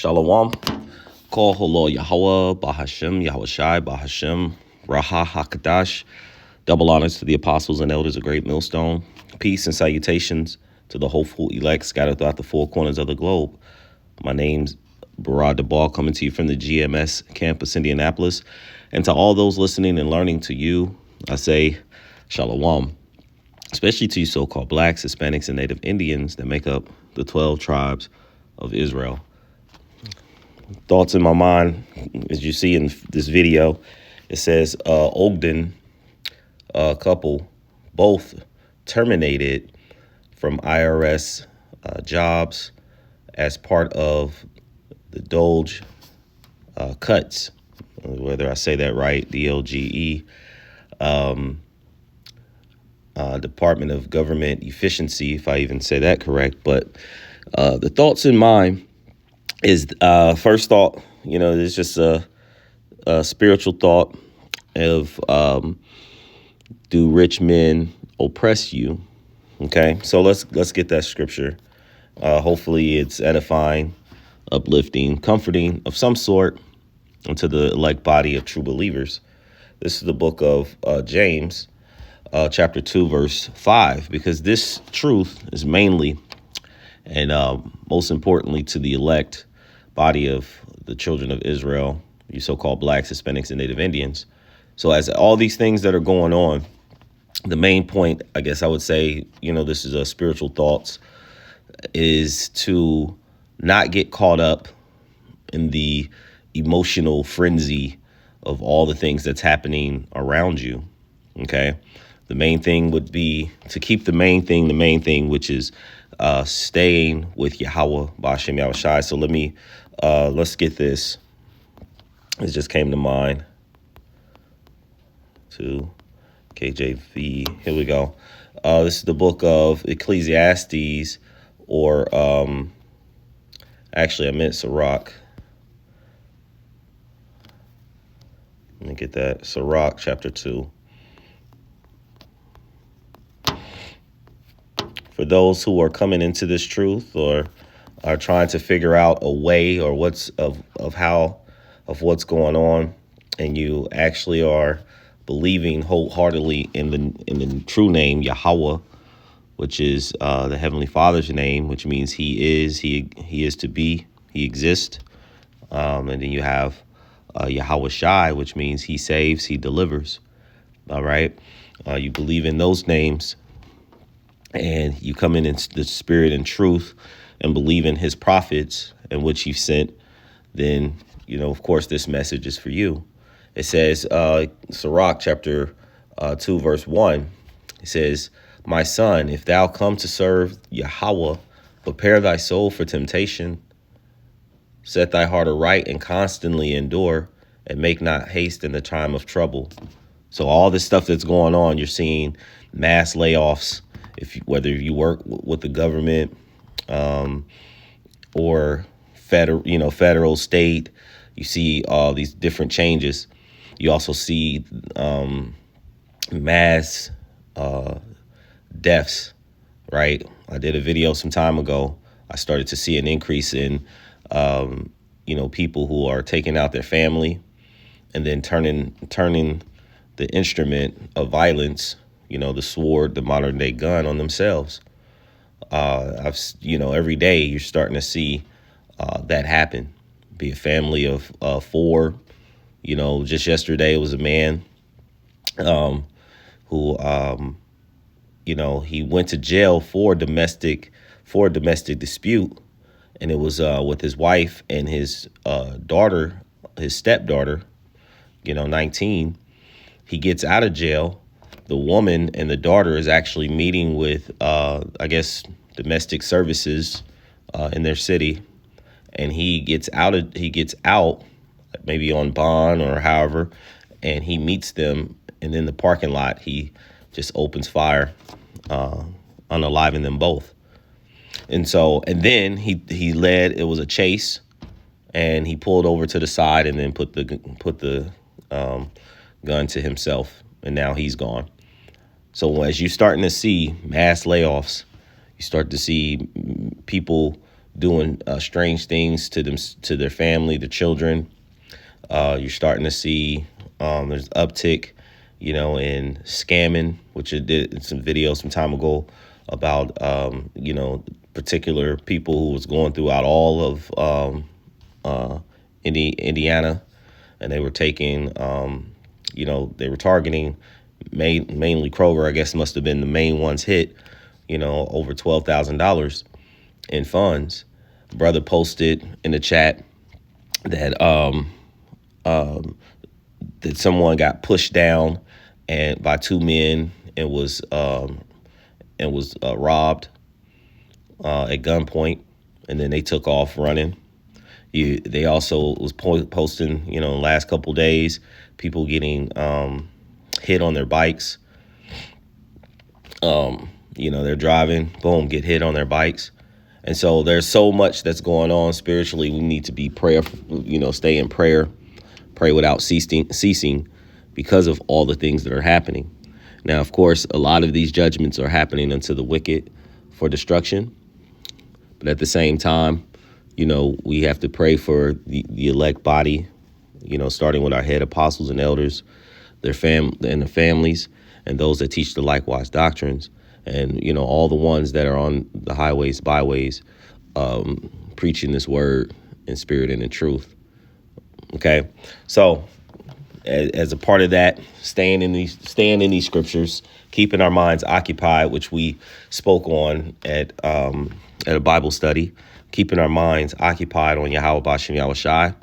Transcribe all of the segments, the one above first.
Shalom. Call Holo Yahweh, Bahashem, Yahushai, Bahashem, Raha Hakadash. Double honors to the apostles and elders of Great Millstone. Peace and salutations to the hopeful elect scattered throughout the four corners of the globe. My name's Barad DeBall, coming to you from the GMS campus, Indianapolis. And to all those listening and learning, to you, I say Shalom. Especially to you so-called blacks, Hispanics, and Native Indians that make up the 12 tribes of Israel. Thoughts in my mind, as you see in this video, it says Ogden couple both terminated from IRS jobs as part of the Doge cuts, whether I say that right, DLGE, Department of Government Efficiency, if I even say that correct. But the thoughts in mind is first thought, there's just a spiritual thought of do rich men oppress you? Okay, so let's get that scripture. Hopefully it's edifying, uplifting, comforting of some sort into the elect body of true believers. This is the book of James, chapter 2, verse 5, because this truth is mainly and most importantly to the elect body of the children of Israel, you so-called blacks, Hispanics, and Native Indians. So as all these things that are going on, the main point, I guess I would say, this is a spiritual thoughts, is to not get caught up in the emotional frenzy of all the things that's happening around you. Okay. The main thing would be to keep the main thing, which is staying with Yahweh, Ba'ashem Yahushai. So let's get this. It just came to mind. To KJV. Here we go. This is the book of Ecclesiastes, or actually I meant Sirach. Let me get that. Sirach chapter 2. For those who are coming into this truth or are trying to figure out a way or what's going on, and you actually are believing wholeheartedly in the true name Yahweh, which is the Heavenly Father's name, which means He is to be, He exists, and then you have Yahweh Shai, which means He saves, He delivers. All right, you believe in those names, and you come in the spirit and truth, and believe in His prophets and which He sent. Then of course, this message is for you. It says, Sirach chapter 2, verse 1, it says, "My son, if thou come to serve Yahweh, prepare thy soul for temptation. Set thy heart aright and constantly endure, and make not haste in the time of trouble." So all this stuff that's going on, you're seeing mass layoffs, whether you work with the government or federal, state, you see all these different changes. You also see mass deaths, right? I did a video some time ago. I started to see an increase in, people who are taking out their family and then turning the instrument of violence, the sword, the modern day gun, on themselves. Every day you're starting to see that happen. Be a family of 4. Just yesterday it was a man who, he went to jail for a domestic dispute, and it was with his wife and his daughter, his stepdaughter, 19. He gets out of jail. The woman and the daughter is actually meeting with, I guess, domestic services in their city, and he gets out. Maybe on bond or however, and he meets them, and in the parking lot, he just opens fire, unaliving them both. And then he led. It was a chase, and he pulled over to the side and then put the gun to himself, and now he's gone. So as you're starting to see mass layoffs, you start to see people doing strange things to them, to their family, the children. You're starting to see there's uptick, in scamming, which it did in some videos some time ago about particular people who was going throughout all of Indiana, and they were taking, they were targeting mainly Kroger. I guess must have been the main ones hit. Over $12,000 in funds. Brother posted in the chat that that someone got pushed down and by two men and was robbed at gunpoint, and then they took off running. They also was posting, in the last couple of days, people getting hit on their bikes. They're driving, boom, get hit on their bikes. And so there's so much that's going on spiritually. We need to be prayerful, stay in prayer, pray without ceasing because of all the things that are happening. Now, of course, a lot of these judgments are happening unto the wicked for destruction. But at the same time, we have to pray for the elect body, starting with our head apostles and elders, their and the families, and those that teach the likewise doctrines, and all the ones that are on the highways, byways, preaching this word in spirit and in truth. Okay, so as a part of that, staying in these scriptures, keeping our minds occupied, which we spoke on at a Bible study, keeping our minds occupied on Yahweh Bashem Yahweh Shai,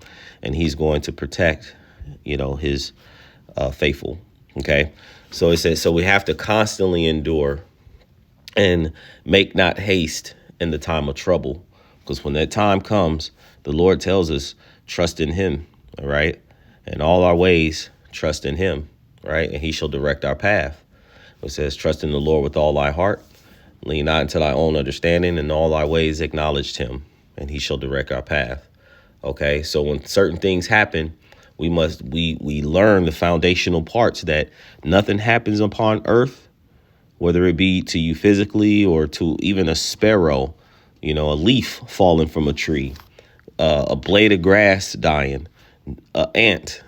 and He's going to protect, His faithful. Okay, so it says, so we have to constantly endure and make not haste in the time of trouble, because when that time comes, the Lord tells us, trust in Him, all right? In all our ways, trust in Him, right? And He shall direct our path. It says, trust in the Lord with all thy heart, lean not into thy own understanding, in all thy ways acknowledge Him, and He shall direct our path. Okay, so when certain things happen, we learn the foundational parts that nothing happens upon earth, whether it be to you physically or to even a sparrow, a leaf falling from a tree, a blade of grass dying, an ant,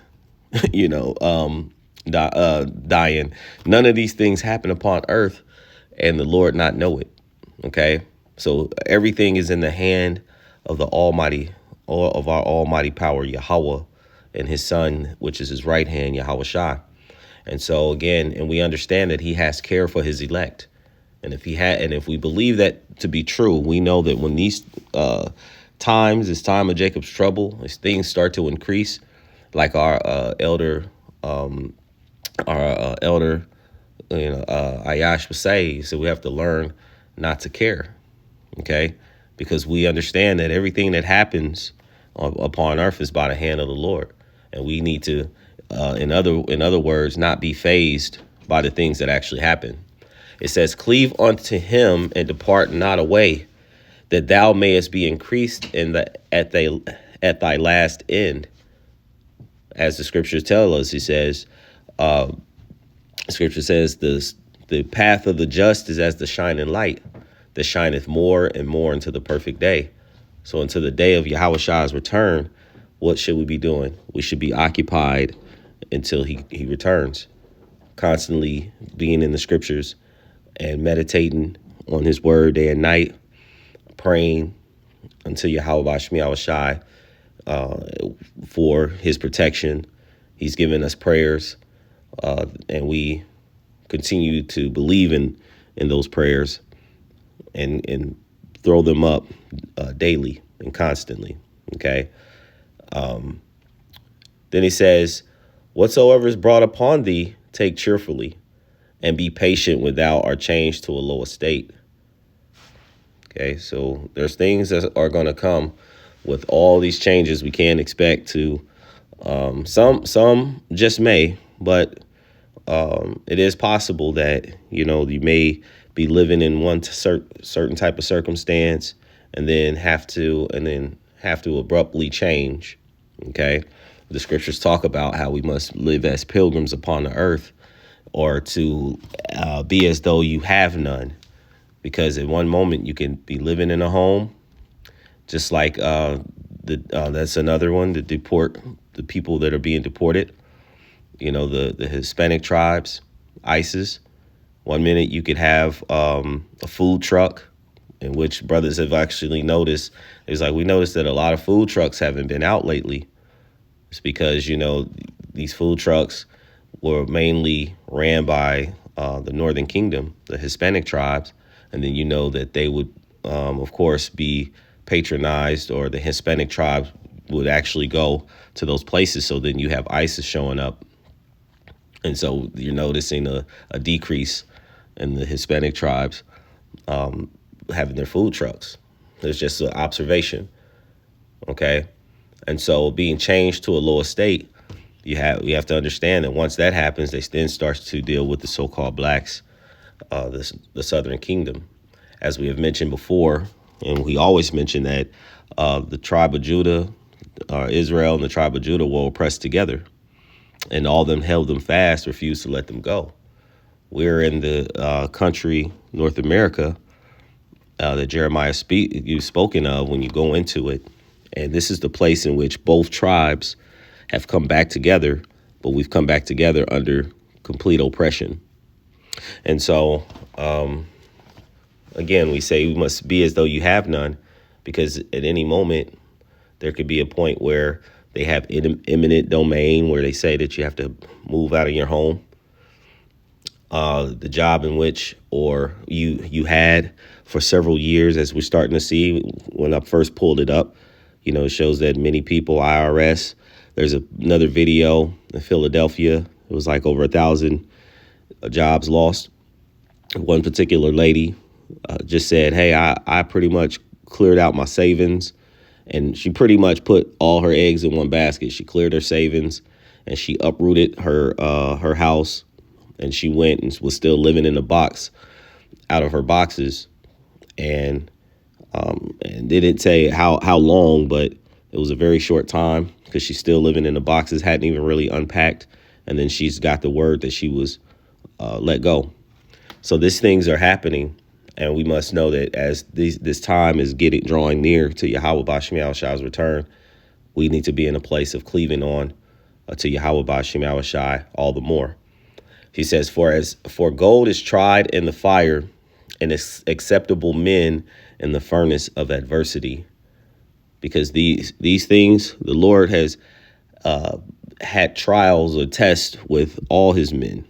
dying. None of these things happen upon earth and the Lord not know it. Okay, so everything is in the hand of the Almighty, or of our Almighty power, Yahweh, and His Son, which is His right hand, Yahweh Shai. And so again, and we understand that He has care for His elect. And if we believe that to be true, we know that when these this time of Jacob's trouble, as things start to increase, like our elder Ayash would say, so we have to learn not to care, okay? Because we understand that everything that happens upon earth is by the hand of the Lord, and we need to, in other words, not be fazed by the things that actually happen. It says, "Cleave unto Him and depart not away, that thou mayest be increased at thy last end." As the scriptures tell us, He says, Scripture says, the path of the just is as the shining light that shineth more and more into the perfect day. So until the day of Yahweh Shai's return, what should we be doing? We should be occupied until he returns, constantly being in the scriptures and meditating on His word day and night, praying until Yahweh Bashem Yahweh Shai for His protection. He's given us prayers, and we continue to believe in those prayers and throw them up daily and constantly. Okay. Then He says, "Whatsoever is brought upon thee, take cheerfully, and be patient when thou art changed to a low estate." Okay, so there's things that are going to come with all these changes. We can't expect to. Some just may, but it is possible that you may be living in one certain type of circumstance, and then have to abruptly change. Okay, the scriptures talk about how we must live as pilgrims upon the earth, or to be as though you have none, because at one moment you can be living in a home, just like that's another one, to deport the people that are being deported. The Hispanic tribes, ISIS. One minute you could have a food truck, in which brothers have actually noticed. It's like, we noticed that a lot of food trucks haven't been out lately. It's because, these food trucks were mainly ran by the Northern Kingdom, the Hispanic tribes. And then that they would, of course, be patronized, or the Hispanic tribes would actually go to those places. So then you have ISIS showing up. And so you're noticing a decrease in the Hispanic tribes having their food trucks. It's just an observation. Okay. And so being changed to a lower state, you have to understand that once that happens, they then start to deal with the so-called blacks, the Southern Kingdom. As we have mentioned before, and we always mention that the tribe of Judah, Israel and the tribe of Judah were oppressed together, and all of them held them fast, refused to let them go. We're in the country, North America, that Jeremiah you've spoken of when you go into it. And this is the place in which both tribes have come back together, but we've come back together under complete oppression. And so, again, we say we must be as though you have none, because at any moment there could be a point where they have eminent domain, where they say that you have to move out of your home. The job in which, or you had for several years, as we're starting to see when I first pulled it up, it shows that many people, IRS, there's another video in Philadelphia. It was like over 1,000 jobs lost. One particular lady just said, hey, I pretty much cleared out my savings. And she pretty much put all her eggs in one basket. She cleared her savings, and she uprooted her house, and she went and was still living in a box out of her boxes. And didn't say how long, but it was a very short time, because she's still living in the boxes, hadn't even really unpacked. And then she's got the word that she was let go. So these things are happening. And we must know that as this time is drawing near to Yahweh Ba'Shem Yahushai's return, we need to be in a place of cleaving on to Yahweh Ba'Shem Yahushai all the more. He says, for gold is tried in the fire, and acceptable men in the furnace of adversity. Because these things, the Lord has had trials or tests with all his men.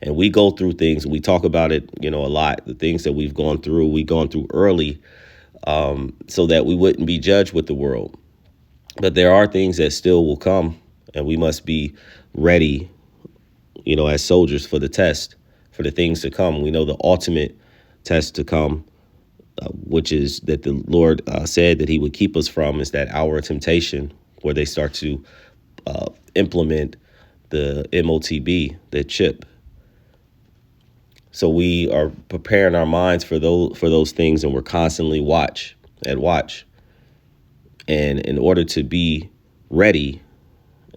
And we go through things, we talk about it, a lot. The things that we've gone through early, so that we wouldn't be judged with the world. But there are things that still will come, and we must be ready, as soldiers for the test, for the things to come. We know the ultimate test to come, which is that the Lord said that he would keep us from, is that hour of temptation, where they start to implement the MOTB, the chip. So we are preparing our minds for those things, and we're constantly watch. And in order to be ready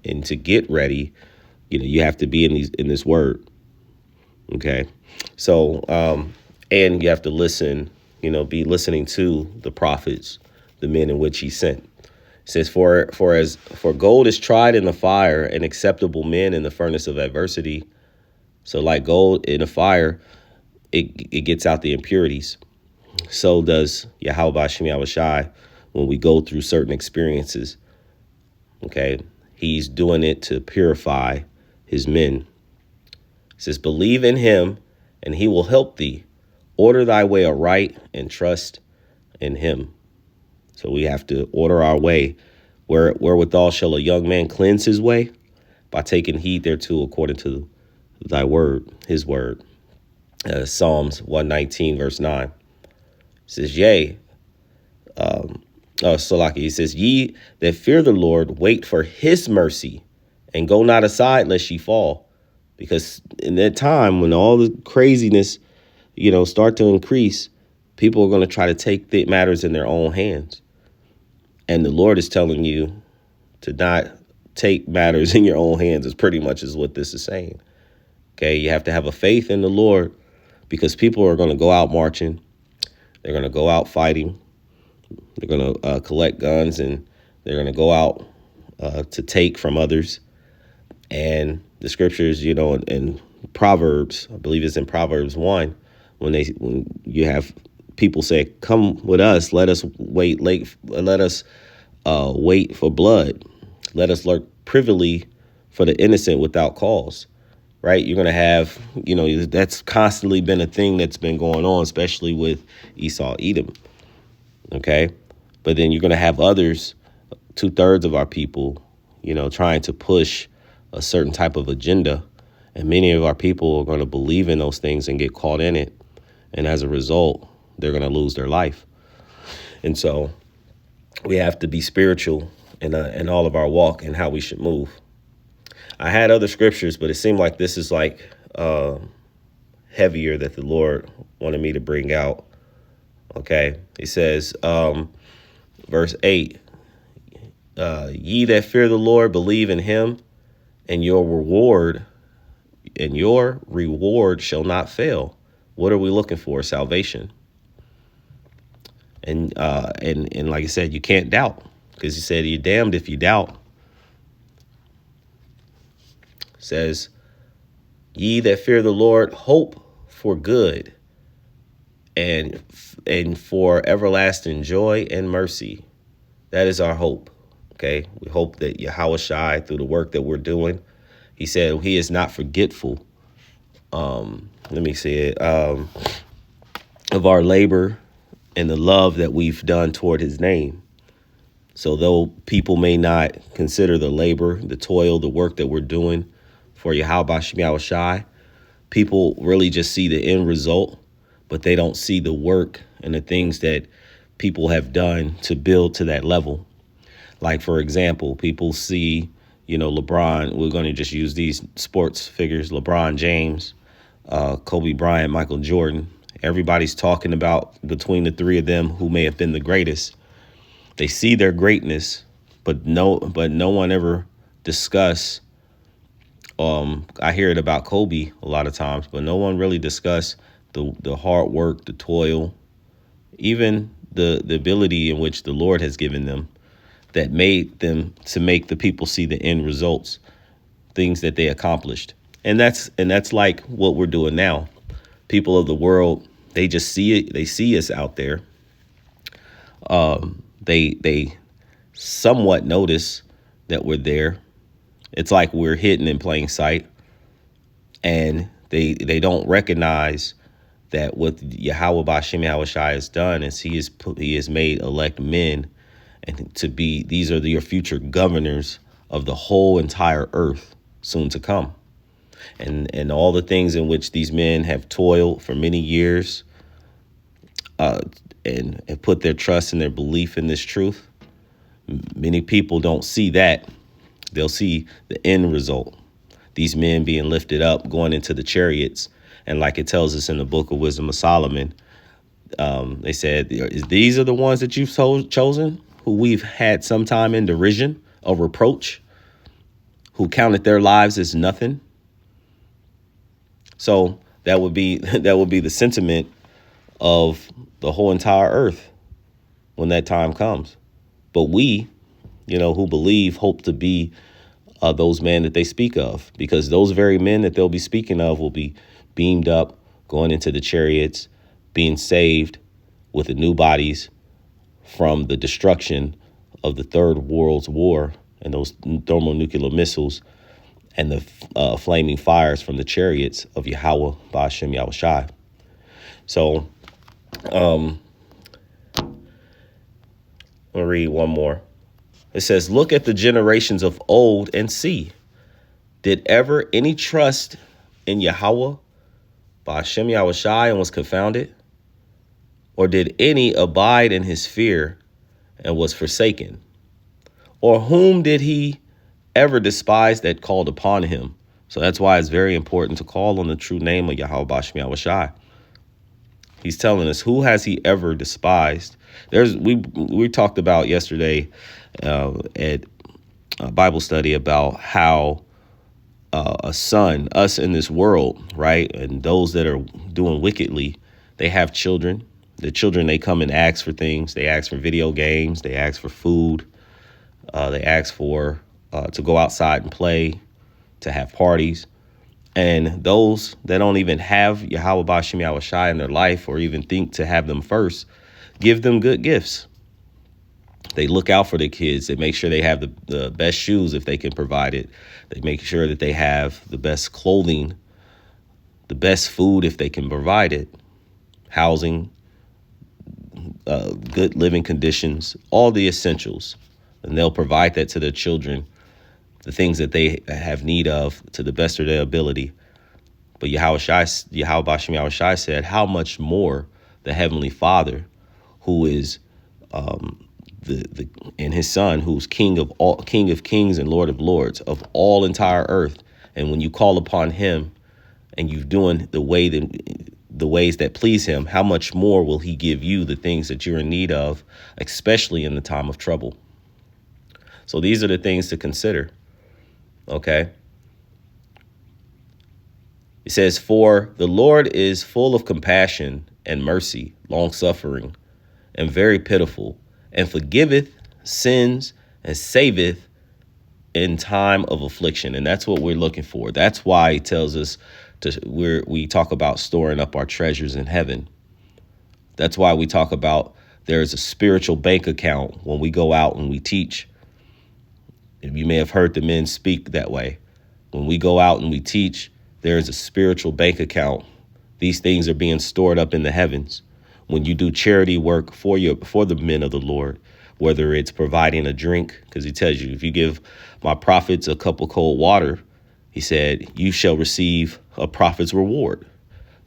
and to get ready, you have to be in this word. Okay. So and you have to listen, be listening to the prophets, the men in which he sent. It says, for gold is tried in the fire, and acceptable men in the furnace of adversity. So like gold in a fire, it gets out the impurities. So does Yahweh Ba'Shem Yahushai when we go through certain experiences. Okay, he's doing it to purify his men. It says, believe in him, and he will help thee. Order thy way aright, and trust in him. So we have to order our way. Wherewithal shall a young man cleanse his way? By taking heed thereto according to thy word, his word. Psalms 119, verse 9. It says, yea. He says, ye that fear the Lord, wait for his mercy, and go not aside lest ye fall. Because in that time when all the craziness, start to increase, people are going to try to take matters in their own hands. And the Lord is telling you to not take matters in your own hands, is pretty much is what this is saying. Okay, you have to have a faith in the Lord, because people are going to go out marching. They're going to go out fighting. They're going to collect guns, and they're going to go out to take from others. And the scriptures, in Proverbs, I believe it's in Proverbs 1, when you have people say, "Come with us, let us wait wait for blood. Let us lurk privily for the innocent without cause." Right? You're going to have, that's constantly been a thing that's been going on, especially with Esau, Edom. Okay. But then you're going to have others, 2/3 of our people, trying to push a certain type of agenda. And many of our people are going to believe in those things and get caught in it. And as a result, they're going to lose their life. And so we have to be spiritual in all of our walk and how we should move. I had other scriptures, but it seemed like this is heavier that the Lord wanted me to bring out. Okay. He says, verse 8, ye that fear the Lord, believe in him, and your reward shall not fail. What are we looking for? Salvation. And like I said, you can't doubt, because he said you're damned if you doubt. It says, ye that fear the Lord, hope for good and for everlasting joy and mercy. That is our hope. Okay. We hope that Yahweh Shai, through the work that we're doing, he said he is not forgetful. Let me see it. Of our labor and the love that we've done toward his name. So though people may not consider the labor, the toil, the work that we're doing for Yahweh Shem Shai, people really just see the end result, but they don't see the work and the things that people have done to build to that level. Like, for example, people see, LeBron, we're going to just use these sports figures, LeBron James, Kobe Bryant, Michael Jordan. Everybody's talking about, between the three of them, who may have been the greatest. They see their greatness, but no one ever discuss. I hear it about Kobe a lot of times, but no one really discuss the hard work, the toil, even the ability in which the Lord has given them, that made them to make the people see the end results, things that they accomplished. And that's like what we're doing now. People of the world, they just see it. They see us out there. They somewhat notice that we're there. It's like we're hidden in plain sight, and they don't recognize that what Yahweh B'Shem Yahweh Shai has done is he has made elect men, and these are your future governors of the whole entire earth soon to come. And all the things in which these men have toiled for many years, and put their trust and their belief in this truth. Many people don't see that. They'll see the end result. These men being lifted up, going into the chariots. And like it tells us in the book of Wisdom of Solomon, they said, these are the ones that you've chosen, who we've had some time in derision or reproach, who counted their lives as nothing. So that would be the sentiment of the whole entire earth when that time comes. But we, who believe, hope to be those men that they speak of, because those very men that they'll be speaking of will be beamed up, going into the chariots, being saved with the new bodies from the destruction of the Third World War and those thermonuclear missiles and the flaming fires from the chariots of Yahweh B'Shem Yahweh Shai. So I'll read one more. It says, look at the generations of old and see, did ever any trust in Yahweh B'Shem Yahweh Shai and was confounded? Or did any abide in his fear and was forsaken? Or whom did he ever despise that called upon him? So that's why it's very important to call on the true name of Yahweh B'Shem Yahweh Shai. He's telling us, who has he ever despised? We talked about yesterday at Bible study about how us in this world, right, and those that are doing wickedly, they have children, The children, they come and ask for things. They ask for video games. They ask for food. They ask for to go outside and play, to have parties. And those that don't even have Yahweh Bashim Yahushai in their life or even think to have them first, give them good gifts. They look out for their kids. They make sure they have the best shoes if they can provide it. They make sure that they have the best clothing, the best food if they can provide it, housing, good living conditions, all the essentials. And they'll provide that to their children, the things that they have need of to the best of their ability. But Yahweh Bashim Yahushai said, how much more the Heavenly Father, who is and his Son, who's King of all, King of Kings and Lord of Lords of all entire earth. And when you call upon him and you're doing the ways that please him, how much more will he give you the things that you're in need of, especially in the time of trouble? So these are the things to consider. Okay. It says, for the Lord is full of compassion and mercy, long suffering, and very pitiful, and forgiveth sins and saveth in time of affliction. And that's what we're looking for. That's why he tells us we talk about storing up our treasures in heaven. That's why we talk about there's a spiritual bank account when we go out and we teach. And you may have heard the men speak that way. When we go out and we teach, there is a spiritual bank account. These things are being stored up in the heavens. When you do charity work for the men of the Lord, whether it's providing a drink, because he tells you, if you give my prophets a cup of cold water, he said, you shall receive a prophet's reward.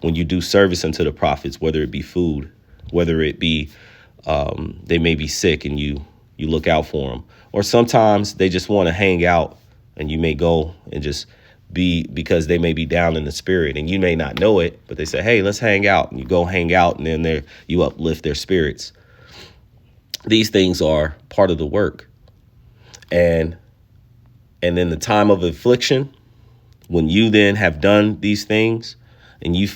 When you do service unto the prophets, whether it be food, whether it be they may be sick and you look out for them, or sometimes they just want to hang out and you may go and just be, because they may be down in the spirit and you may not know it, but they say, hey, let's hang out, and you go hang out, and then you uplift their spirits. These things are part of the work. And in the time of affliction, when you then have done these things and you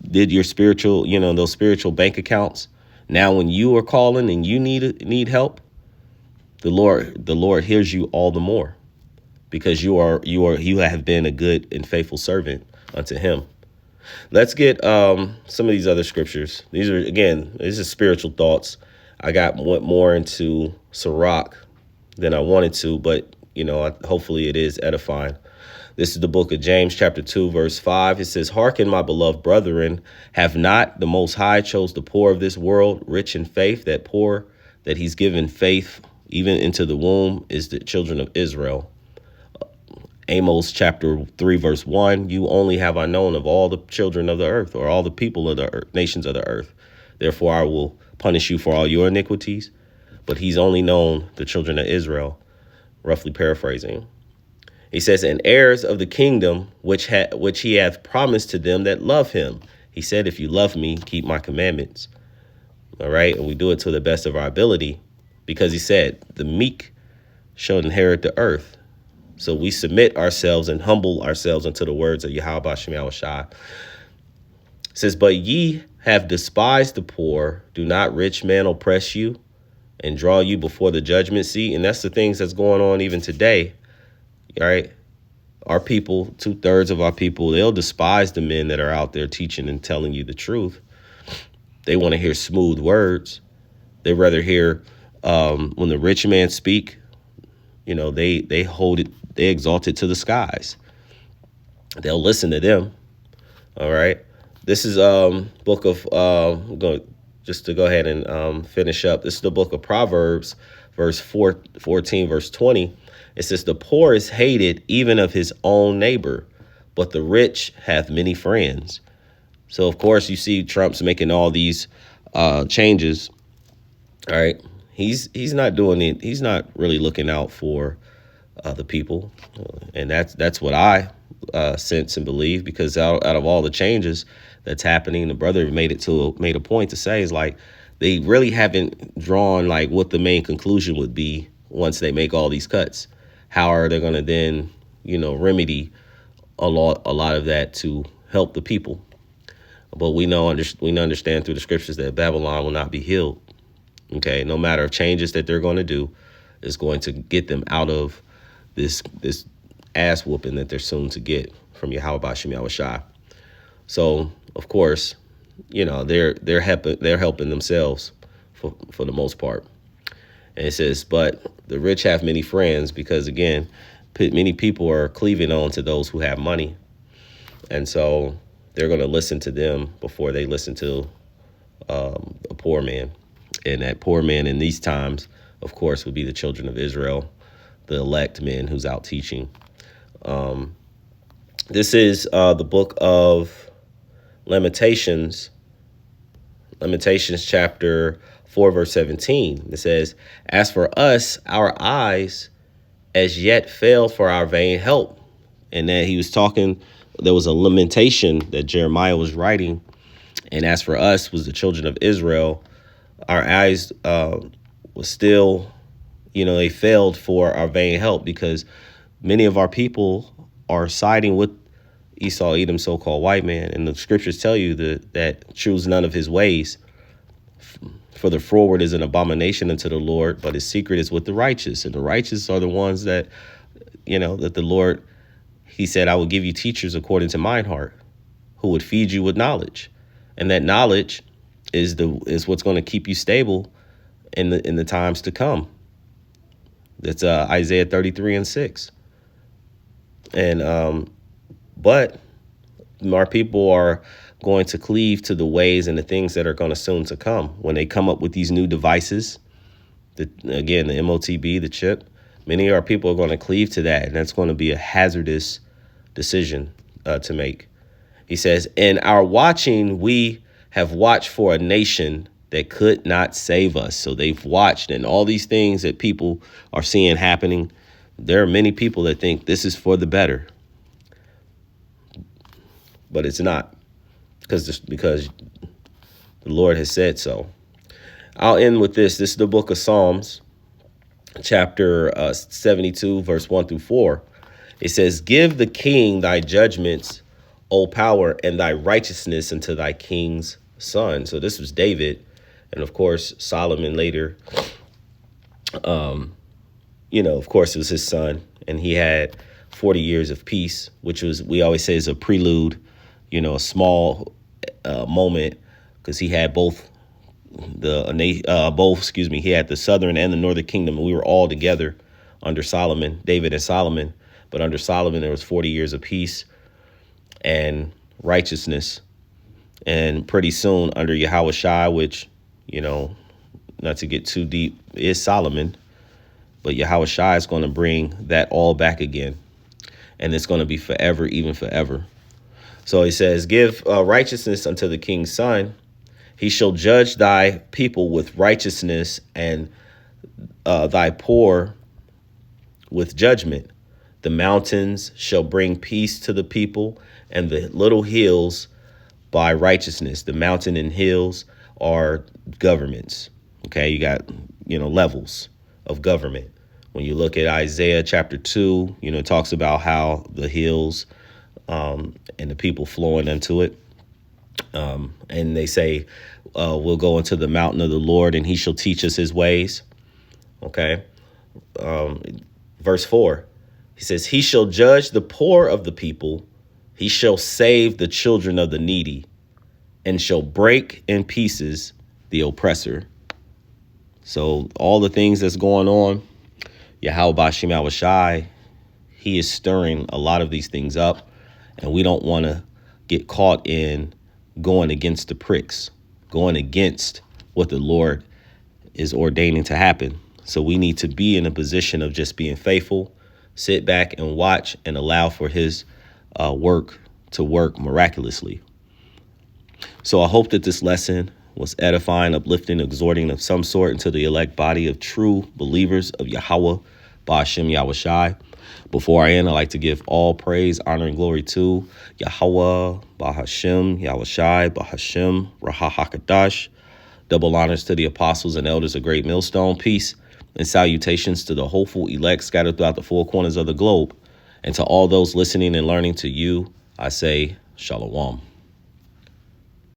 did your spiritual, those spiritual bank accounts, now when you are calling and you need help, the Lord hears you all the more, because you have been a good and faithful servant unto him. Let's get some of these other scriptures. These are spiritual thoughts. I went more into Sirach than I wanted to, but hopefully it is edifying. This is the book of James, chapter 2, verse 5. It says, hearken, my beloved brethren, have not the Most High chose the poor of this world rich in faith, that poor that he's given faith even into the womb is the children of Israel. Amos chapter 3, verse 1, you only have I known of all the children of the earth, or all the people of the earth, nations of the earth. Therefore, I will punish you for all your iniquities. But he's only known the children of Israel, roughly paraphrasing. He says, and heirs of the kingdom, which he hath promised to them that love him. He said, if you love me, keep my commandments. All right. And we do it to the best of our ability, because he said, the meek shall inherit the earth. So we submit ourselves and humble ourselves unto the words of Yahweh Bashim Yahushai. It says, but ye have despised the poor. Do not rich men oppress you and draw you before the judgment seat? And that's the things that's going on even today. All right. Our people, 2/3 of our people, they'll despise the men that are out there teaching and telling you the truth. They want to hear smooth words. They rather hear when the rich man speak, they hold it, they exalt it to the skies. They'll listen to them. All right. This is book of just to go ahead and finish up. This is the book of Proverbs, verse 14, verse 20. It says, the poor is hated even of his own neighbor, but the rich hath many friends. So, of course, you see Trump's making all these changes. All right. He's not doing it. He's not really looking out for the people. And that's what I sense and believe, because out of all the changes that's happening, the brother made a point to say is like, they really haven't drawn like what the main conclusion would be once they make all these cuts. How are they going to then, remedy a lot of that to help the people? But we understand through the scriptures that Babylon will not be healed. Okay, no matter of changes that they're going to do is going to get them out of this ass whooping that they're soon to get from Yahweh Bashim Yahushai. So of course, they're helping themselves for the most part. And it says, but the rich have many friends, because again, many people are cleaving on to those who have money, and so they're going to listen to them before they listen to a poor man. And that poor man in these times, of course, would be the children of Israel, the elect men who's out teaching. This is the book of Lamentations chapter 4, verse 17. It says, as for us, our eyes as yet failed for our vain help. And then he was talking, there was a lamentation that Jeremiah was writing. And as for us, was the children of Israel, our eyes was still, they failed for our vain help, because many of our people are siding with Esau, Edom, so-called white man. And the scriptures tell you that choose none of his ways. For the froward is an abomination unto the Lord, but his secret is with the righteous. And the righteous are the ones that, that the Lord, he said, I will give you teachers according to mine heart, who would feed you with knowledge. And that knowledge is what's going to keep you stable in the times to come. That's Isaiah 33:6. And but our people are going to cleave to the ways and the things that are going to soon to come when they come up with these new devices. The MOTB, the chip. Many of our people are going to cleave to that, and that's going to be a hazardous decision to make. He says, in our watching, we have watched for a nation that could not save us. So they've watched, and all these things that people are seeing happening, there are many people that think this is for the better. But it's not, because the Lord has said so. I'll end with this. This is the book of Psalms, chapter 72, verse 1 through 4. It says, give the king thy judgments, O power, and thy righteousness unto thy king's son. So this was David. And of course, Solomon later, of course, it was his son. And he had 40 years of peace, which was, we always say, is a prelude, a small moment, because he had he had the southern and the northern kingdom, and we were all together under Solomon, David and Solomon. But under Solomon, there was 40 years of peace and righteousness. And pretty soon under Yahushai, which, not to get too deep, is Solomon, but Yahushai is going to bring that all back again. And it's going to be forever, even forever. So he says, give righteousness unto the king's son. He shall judge thy people with righteousness, and thy poor with judgment. The mountains shall bring peace to the people, and the little hills by righteousness. The mountain and hills are governments. Okay, you got, levels of government. When you look at Isaiah chapter 2, it talks about how the hills and the people flowing into it. And they say, we'll go into the mountain of the Lord, and he shall teach us his ways. Okay. Verse 4, he says, he shall judge the poor of the people. He shall save the children of the needy, and shall break in pieces the oppressor. So all the things that's going on, Yahweh Bashim Yahushai, he is stirring a lot of these things up. And we don't want to get caught in going against the pricks, going against what the Lord is ordaining to happen. So we need to be in a position of just being faithful, sit back and watch, and allow for his work to work miraculously. So I hope that this lesson was edifying, uplifting, exhorting of some sort into the elect body of true believers of Yahweh Ba'ashem Yahushai. Before I end, I'd like to give all praise, honor, and glory to Yahweh Ba'ashem Yahushai Ba'ashem Raha HaKadosh. Double honors to the apostles and elders of Great Millstone. Peace and salutations to the hopeful elect scattered throughout the four corners of the globe. And to all those listening and learning, to you, I say Shalom.